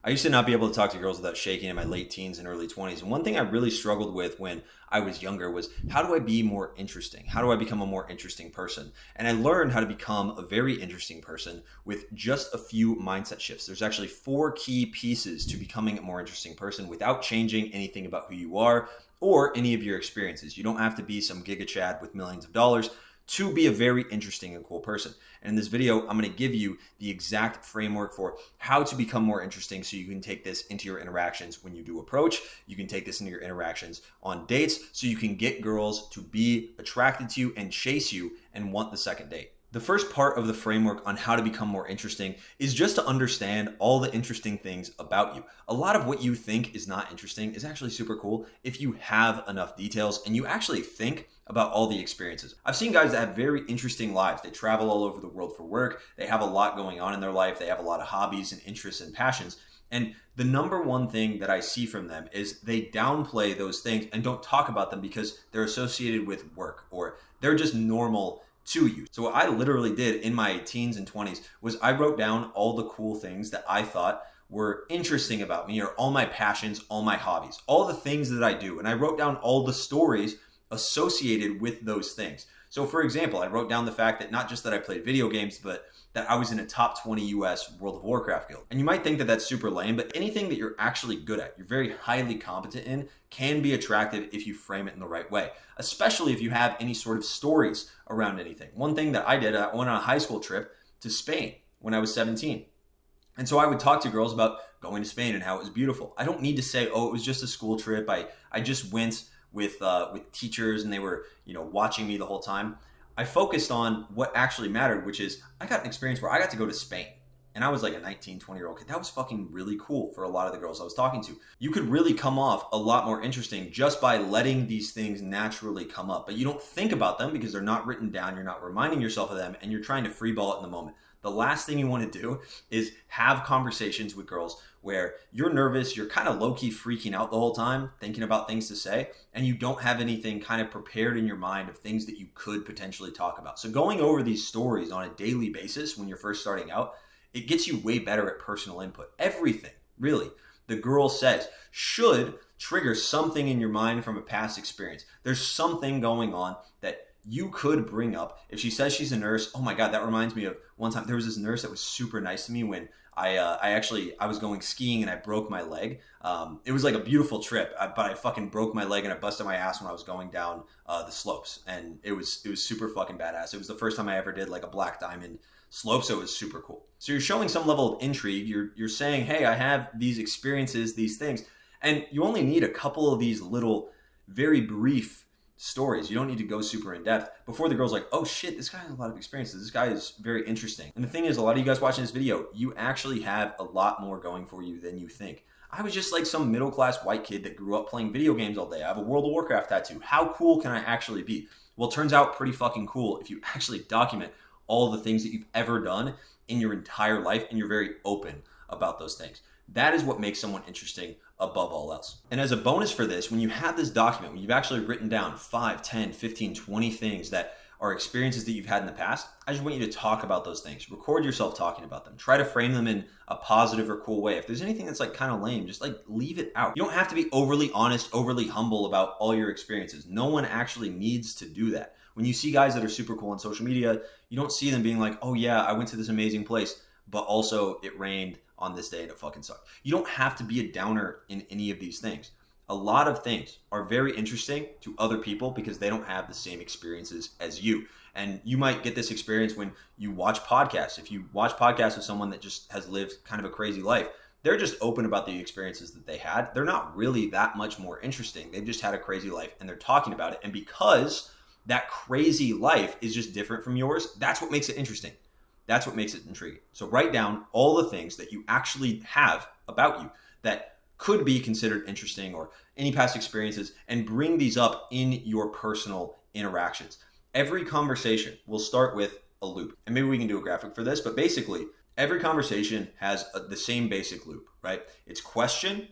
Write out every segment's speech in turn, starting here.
I used to not be able to talk to girls without shaking in my late teens and early 20s. And one thing I really struggled with when I was younger was, how do I be more interesting? How do I become a more interesting person? And I learned how to become a very interesting person with just a few mindset shifts. There's actually 4 key pieces to becoming a more interesting person without changing anything about who you are or any of your experiences. You don't have to be some Giga Chad with millions of dollars to be a very interesting and cool person. And in this video, I'm going to give you the exact framework for how to become more interesting so you can take this into your interactions when you do approach. You can take this into your interactions on dates so you can get girls to be attracted to you and chase you and want the second date. The first part of the framework on how to become more interesting is just to understand all the interesting things about you. A lot of what you think is not interesting is actually super cool if you have enough details and you actually think about all the experiences. I've seen guys that have very interesting lives. They travel all over the world for work. They have a lot going on in their life. They have a lot of hobbies and interests and passions. And the number one thing that I see from them is they downplay those things and don't talk about them because they're associated with work or they're just normal to you. So what I literally did in my teens and 20s was I wrote down all the cool things that I thought were interesting about me, or all my passions, all my hobbies, all the things that I do. And I wrote down all the stories associated with those things. So for example, I wrote down the fact that not just that I played video games, but that I was in a top 20 US World of Warcraft guild. And you might think that that's super lame, but anything that you're actually good at, you're very highly competent in, can be attractive if you frame it in the right way, especially if you have any sort of stories around anything. One thing that I did, I went on a high school trip to Spain when I was 17. And so I would talk to girls about going to Spain and how it was beautiful. I don't need to say, oh, it was just a school trip. I just went with teachers and they were, watching me the whole time. I focused on what actually mattered, which is I got an experience where I got to go to Spain. And I was like a 19, 20-year-old kid. That was fucking really cool for a lot of the girls I was talking to. You could really come off a lot more interesting just by letting these things naturally come up. But you don't think about them because they're not written down. You're not reminding yourself of them, and you're trying to freeball it in the moment. The last thing you want to do is have conversations with girls where you're nervous, you're kind of low-key freaking out the whole time, thinking about things to say, and you don't have anything kind of prepared in your mind of things that you could potentially talk about. So going over these stories on a daily basis when you're first starting out, it gets you way better at personal input. Everything, really, the girl says should trigger something in your mind from a past experience. There's something going on that you could bring up. If she says she's a nurse, oh my God, that reminds me of one time there was this nurse that was super nice to me when I was going skiing and I broke my leg. It was like a beautiful trip, but I fucking broke my leg and I busted my ass when I was going down the slopes, and it was super fucking badass. It was the first time I ever did like a black diamond slope, so it was super cool. So you're showing some level of intrigue. You're saying, hey, I have these experiences, these things, and you only need a couple of these little, very brief stories. You don't need to go super in depth before the girl's like, oh shit, this guy has a lot of experiences. This guy is very interesting. And the thing is, a lot of you guys watching this video, you actually have a lot more going for you than you think. I was just like some middle-class white kid that grew up playing video games all day. I have a World of Warcraft tattoo. How cool can I actually be? Well, it turns out pretty fucking cool if you actually document all the things that you've ever done in your entire life and you're very open about those things. That is what makes someone interesting above all else. And as a bonus for this, when you have this document, when you've actually written down 5, 10, 15, 20 things that are experiences that you've had in the past, I just want you to talk about those things. Record yourself talking about them. Try to frame them in a positive or cool way. If there's anything that's like kind of lame, just like leave it out. You don't have to be overly honest, overly humble about all your experiences. No one actually needs to do that. When you see guys that are super cool on social media, you don't see them being like, oh yeah, I went to this amazing place, but also it rained on this day and it fucking sucked. You don't have to be a downer in any of these things. A lot of things are very interesting to other people because they don't have the same experiences as you. And you might get this experience when you watch podcasts. If you watch podcasts with someone that just has lived kind of a crazy life, they're just open about the experiences that they had. They're not really that much more interesting. They've just had a crazy life and they're talking about it. And because that crazy life is just different from yours, that's what makes it interesting. That's what makes it intriguing. So write down all the things that you actually have about you that could be considered interesting or any past experiences, and bring these up in your personal interactions. Every conversation will start with a loop. And maybe we can do a graphic for this, but basically every conversation has the same basic loop, right? It's question,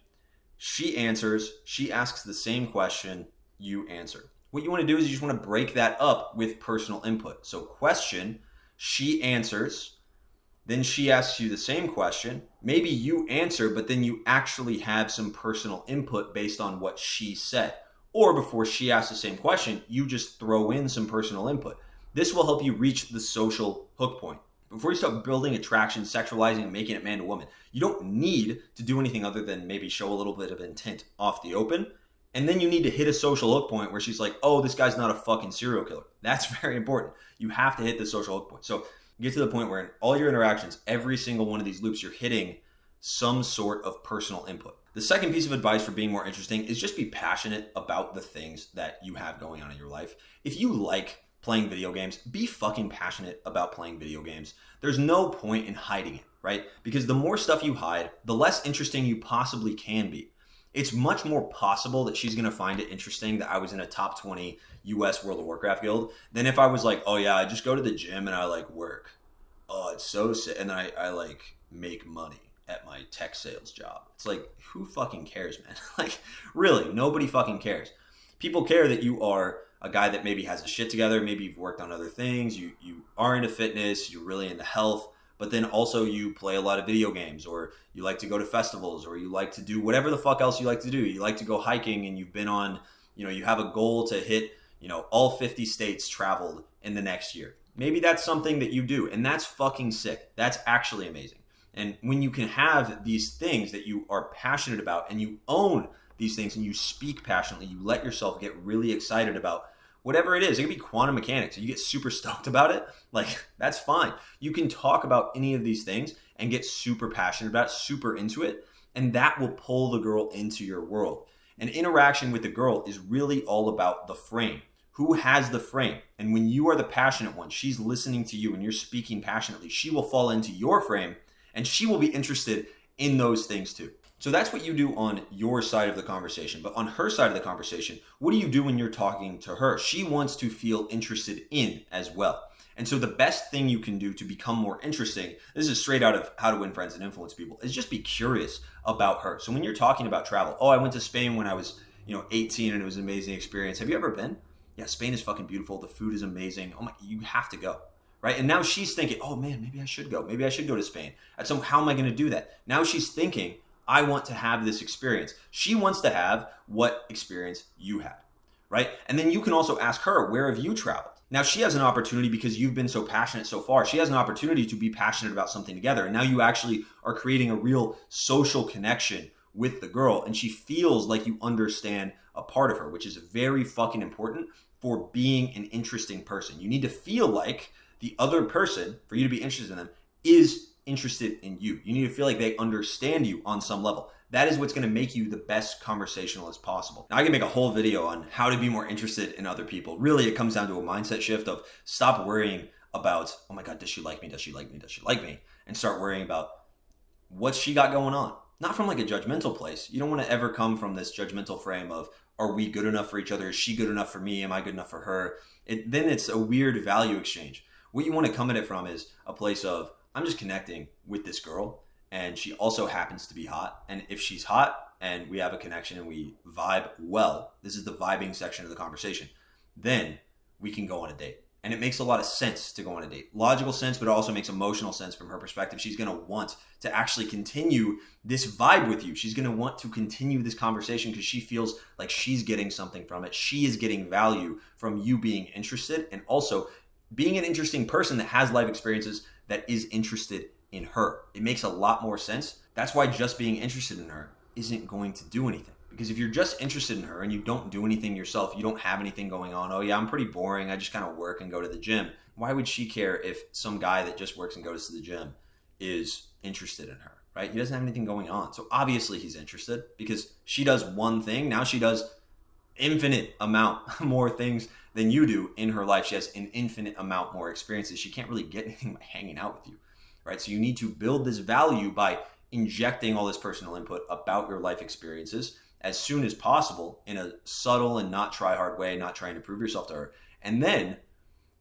she answers, she asks the same question, you answer. What you want to do is you just want to break that up with personal input. So question, she answers, Then she asks you the same question. Maybe you answer, but then you actually have some personal input based on what she said. Or before she asks the same question, you just throw in some personal input. This will help you reach the social hook point. Before you start building attraction, sexualizing, and making it man to woman, you don't need to do anything other than maybe show a little bit of intent off the open. And then you need to hit a social hook point where she's like, oh, this guy's not a fucking serial killer. That's very important. You have to hit the social hook point. So get to the point where in all your interactions, every single one of these loops, you're hitting some sort of personal input. The second piece of advice for being more interesting is just be passionate about the things that you have going on in your life. If you like playing video games, be fucking passionate about playing video games. There's no point in hiding it, right? Because the more stuff you hide, the less interesting you possibly can be. It's much more possible that she's going to find it interesting that I was in a top 20 US World of Warcraft guild than if I was like, oh yeah, I just go to the gym and I like work. Oh, it's so sick. And then I like make money at my tech sales job. It's like, who fucking cares, man? Like, really, nobody fucking cares. People care that you are a guy that maybe has a shit together. Maybe you've worked on other things. You are into fitness. You're really into health. But then also you play a lot of video games, or you like to go to festivals, or you like to do whatever the fuck else you like to do. You like to go hiking, and you've been on, you have a goal to hit, all 50 states traveled in the next year. Maybe that's something that you do, and that's fucking sick. That's actually amazing. And when you can have these things that you are passionate about, and you own these things, and you speak passionately, you let yourself get really excited about whatever it is. It could be quantum mechanics. You get super stoked about it. Like, that's fine. You can talk about any of these things and get super passionate about it, super into it. And that will pull the girl into your world. An interaction with the girl is really all about the frame. Who has the frame? And when you are the passionate one, she's listening to you and you're speaking passionately, she will fall into your frame and she will be interested in those things too. So that's what you do on your side of the conversation. But on her side of the conversation, what do you do when you're talking to her? She wants to feel interested in as well. And so the best thing you can do to become more interesting, this is straight out of How to Win Friends and Influence People, is just be curious about her. So when you're talking about travel, oh, I went to Spain when I was 18 and it was an amazing experience. Have you ever been? Yeah, Spain is fucking beautiful. The food is amazing. Oh my, you have to go. Right? And now she's thinking, oh man, maybe I should go. Maybe I should go to Spain. And so how am I going to do that? Now she's thinking, I want to have this experience. She wants to have what experience you had, right? And then you can also ask her, where have you traveled? Now she has an opportunity because you've been so passionate so far. She has an opportunity to be passionate about something together. And now you actually are creating a real social connection with the girl. And she feels like you understand a part of her, which is very fucking important for being an interesting person. You need to feel like the other person, for you to be interested in them, is interested in you. You need to feel like they understand you on some level. That is what's going to make you the best conversationalist possible. Now, I can make a whole video on how to be more interested in other people. Really, it comes down to a mindset shift of stop worrying about, oh my God, does she like me? Does she like me? Does she like me? And start worrying about what's she got going on. Not from like a judgmental place. You don't want to ever come from this judgmental frame of, are we good enough for each other? Is she good enough for me? Am I good enough for her? Then it's a weird value exchange. What you want to come at it from is a place of, I'm just connecting with this girl and she also happens to be hot. And if she's hot and we have a connection and we vibe well, this is the vibing section of the conversation, then we can go on a date. And it makes a lot of sense to go on a date. Logical sense, but it also makes emotional sense from her perspective. She's going to want to actually continue this vibe with you. She's going to want to continue this conversation because she feels like she's getting something from it. She is getting value from you being interested and also being an interesting person that has life experiences that is interested in her. It makes a lot more sense. That's why just being interested in her isn't going to do anything. Because if you're just interested in her and you don't do anything yourself, you don't have anything going on, oh yeah, I'm pretty boring, I just kind of work and go to the gym. Why would she care if some guy that just works and goes to the gym is interested in her, right? He doesn't have anything going on. So obviously he's interested because she does one thing. Now she does infinite amount more things than you do in her life. She has an infinite amount more experiences. She can't really get anything by hanging out with you, right? So you need to build this value by injecting all this personal input about your life experiences as soon as possible in a subtle and not try hard way, not trying to prove yourself to her. And then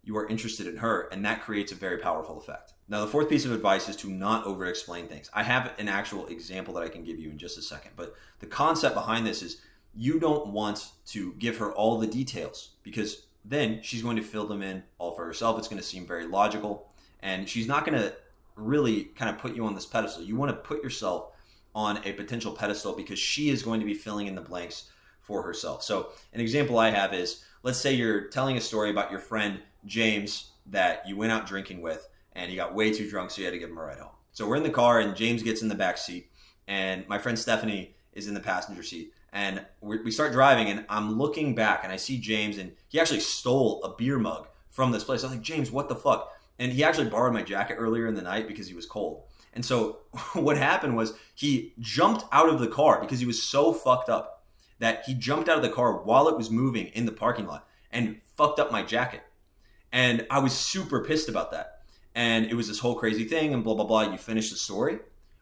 you are interested in her, and that creates a very powerful effect. Now, the fourth piece of advice is to not over-explain things. I have an actual example that I can give you in just a second, but the concept behind this is you don't want to give her all the details because then she's going to fill them in all for herself. It's going to seem very logical, and she's not going to really kind of put you on this pedestal. You want to put yourself on a potential pedestal because she is going to be filling in the blanks for herself. So an example I have is, let's say you're telling a story about your friend James that you went out drinking with and he got way too drunk, so you had to give him a ride home. So we're in the car and James gets in the back seat and my friend Stephanie is in the passenger seat. And we start driving and I'm looking back and I see James, and he actually stole a beer mug from this place. I was like, James, what the fuck? And he actually borrowed my jacket earlier in the night because he was cold. And so what happened was he jumped out of the car because he was so fucked up that he jumped out of the car while it was moving in the parking lot and fucked up my jacket. And I was super pissed about that. And it was this whole crazy thing and blah, blah, blah. You finish the story.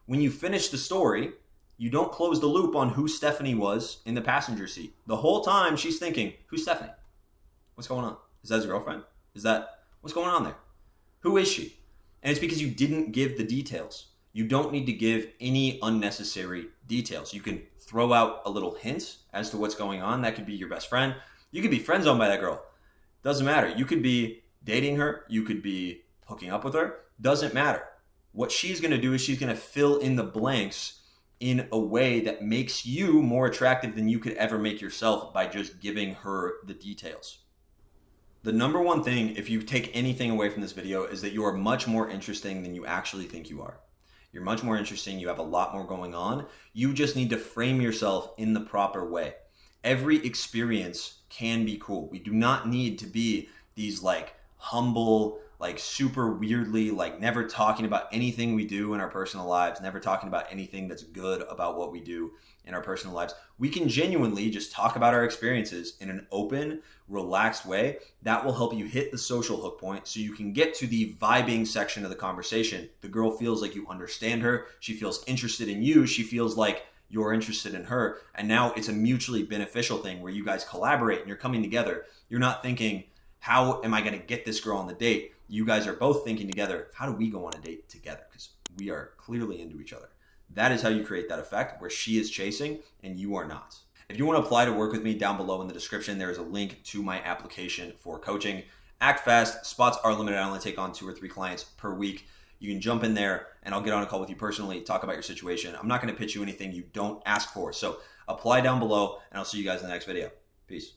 When you finish the story, you don't close the loop on who Stephanie was in the passenger seat. The whole time she's thinking, who's Stephanie? What's going on? Is that his girlfriend? What's going on there? Who is she? And it's because you didn't give the details. You don't need to give any unnecessary details. You can throw out a little hint as to what's going on. That could be your best friend. You could be friend zoned by that girl. Doesn't matter. You could be dating her. You could be hooking up with her. Doesn't matter. What she's going to do is she's going to fill in the blanks in a way that makes you more attractive than you could ever make yourself by just giving her the details. The number one thing, if you take anything away from this video, is that you are much more interesting than you actually think you are. You're much more interesting. You have a lot more going on. You just need to frame yourself in the proper way. Every experience can be cool. We do not need to be these like humble, like super weirdly, like never talking about anything we do in our personal lives, never talking about anything that's good about what we do in our personal lives. We can genuinely just talk about our experiences in an open, relaxed way. That will help you hit the social hook point so you can get to the vibing section of the conversation. The girl feels like you understand her. She feels interested in you. She feels like you're interested in her. And now it's a mutually beneficial thing where you guys collaborate and you're coming together. You're not thinking, how am I going to get this girl on the date? You guys are both thinking together, how do we go on a date together? Because we are clearly into each other. That is how you create that effect where she is chasing and you are not. If you want to apply to work with me, down below in the description, there is a link to my application for coaching. Act fast. Spots are limited. I only take on 2 or 3 clients per week. You can jump in there and I'll get on a call with you personally, talk about your situation. I'm not going to pitch you anything you don't ask for. So apply down below and I'll see you guys in the next video. Peace.